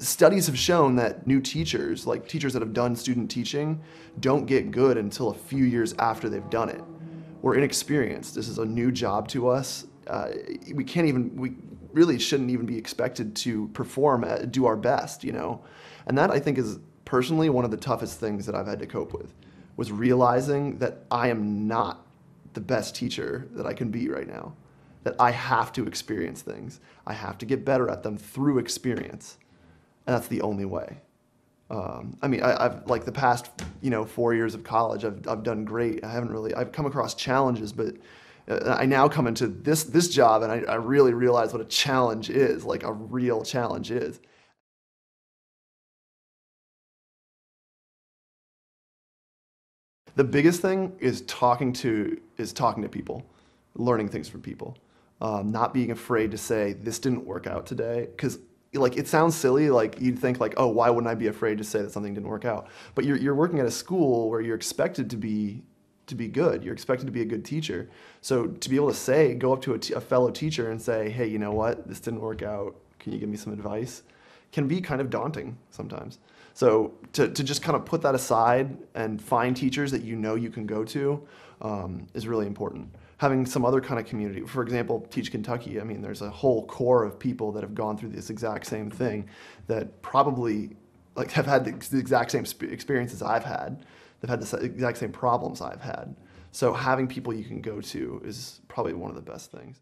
Studies have shown that new teachers, like teachers that have done student teaching, don't get good until a few years after they've done it. We're inexperienced. This is a new job to us. We really shouldn't even be expected to perform, do our best, you know? And that, I think, is personally one of the toughest things that I've had to cope with, was realizing that I am not the best teacher that I can be right now. That I have to experience things. I have to get better at them through experience. And that's the only way. I've like the past, 4 years of college, I've done great. I've come across challenges, but I now come into this job and I really realize what a challenge is, like a real challenge is. The biggest thing is talking to people, learning things from people, not being afraid to say this didn't work out today, because like it sounds silly, like you'd think like, oh, why wouldn't I be afraid to say that something didn't work out? But you're working at a school where you're expected to be good. You're expected to be a good teacher. So to be able to go up to a fellow teacher and say, hey, you know what, this didn't work out. Can you give me some advice? Can be kind of daunting sometimes. So to just kind of put that aside and find teachers that you know you can go to is really important. Having some other kind of community, for example, Teach Kentucky, I mean, there's a whole core of people that have gone through this exact same thing that probably like have had the exact same experiences I've had. They've had the exact same problems I've had. So having people you can go to is probably one of the best things.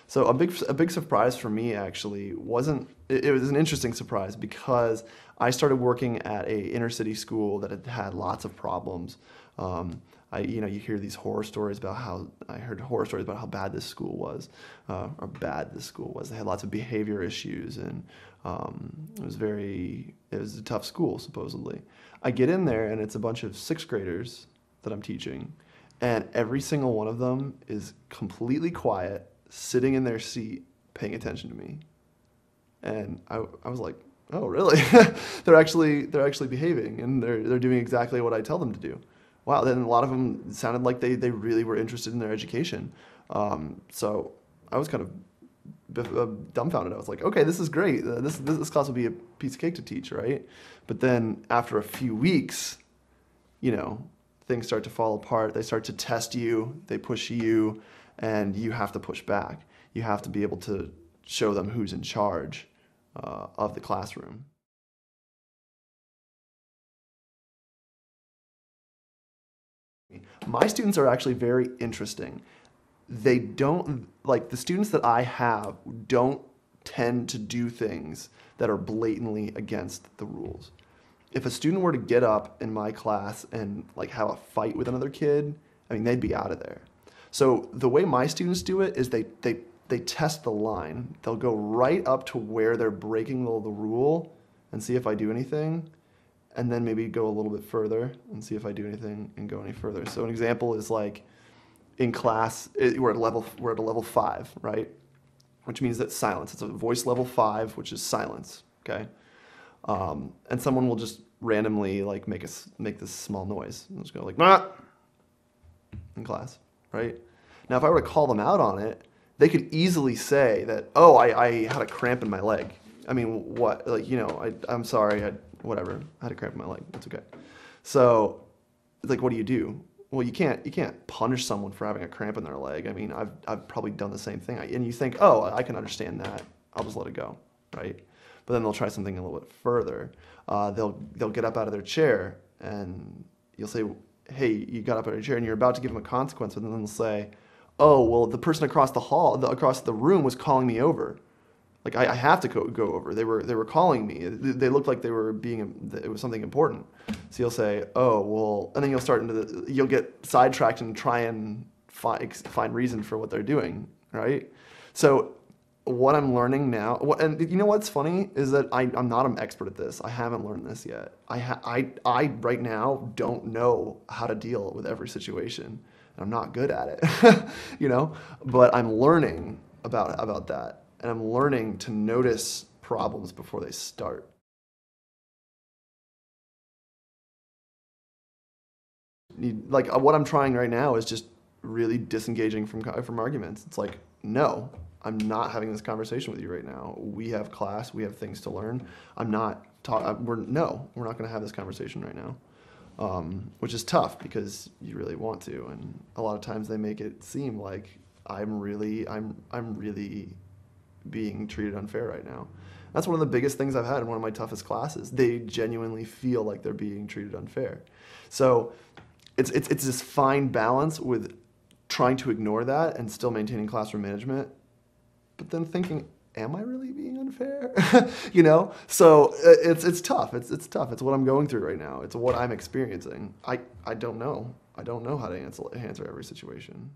So a big surprise for me actually wasn't, it was an interesting surprise because I started working at a inner city school that had lots of problems. You hear these horror stories about I heard horror stories about how bad this school was, or bad this school was. They had lots of behavior issues, and it was a tough school supposedly. I get in there and it's a bunch of sixth graders that I'm teaching, and every single one of them is completely quiet, sitting in their seat, paying attention to me. And I was like, oh, really? they're actually behaving, and they're doing exactly what I tell them to do. Wow, then a lot of them sounded like they really were interested in their education. So I was kind of dumbfounded. I was like, okay, this is great. This class will be a piece of cake to teach, right? But then after a few weeks, things start to fall apart. They start to test you, they push you, and you have to push back. You have to be able to show them who's in charge of the classroom. My students are actually very interesting. They don't, like the students that I have don't tend to do things that are blatantly against the rules. If a student were to get up in my class and like have a fight with another kid, I mean, they'd be out of there. So the way my students do it is they test the line. They'll go right up to where they're breaking the rule and see if I do anything, and then maybe go a little bit further and see if I do anything and go any further. So an example is like in class, we're at a level 5, right? Which means that silence. It's a voice level 5, which is silence, okay? And someone will just randomly like make this small noise. They'll just go like, nah, in class, right? Now, if I were to call them out on it, they could easily say that, oh, I had a cramp in my leg. I mean, what? Like, I'm sorry, whatever. I had a cramp in my leg. It's okay. So, like, what do? Well, you can't punish someone for having a cramp in their leg. I mean, I've probably done the same thing. And you think, oh, I can understand that. I'll just let it go, right? But then they'll try something a little bit further. They'll get up out of their chair, and you'll say, hey, you got up out of your chair, and you're about to give them a consequence, and then they'll say, oh, well, the person across across the room was calling me over. Like, I have to go over. They were calling me. They looked like it was something important. So you'll say, oh, well, and then you'll get sidetracked and try and find reason for what they're doing, right? So what I'm learning now, and you know what's funny is that I'm not an expert at this. I haven't learned this yet. I right now don't know how to deal with every situation. I'm not good at it, but I'm learning about that. And I'm learning to notice problems before they start. Like what I'm trying right now is just really disengaging from arguments. It's like, no, I'm not having this conversation with you right now. We have class, we have things to learn. I'm not we're not going to have this conversation right now. Which is tough because you really want to, and a lot of times they make it seem like I'm really being treated unfair right now. That's one of the biggest things I've had in one of my toughest classes. They genuinely feel like they're being treated unfair. So it's this fine balance with trying to ignore that and still maintaining classroom management, but then thinking, am I really being unfair? You know? So it's tough. It's tough. It's what I'm going through right now. It's what I'm experiencing. I don't know. I don't know how to answer every situation.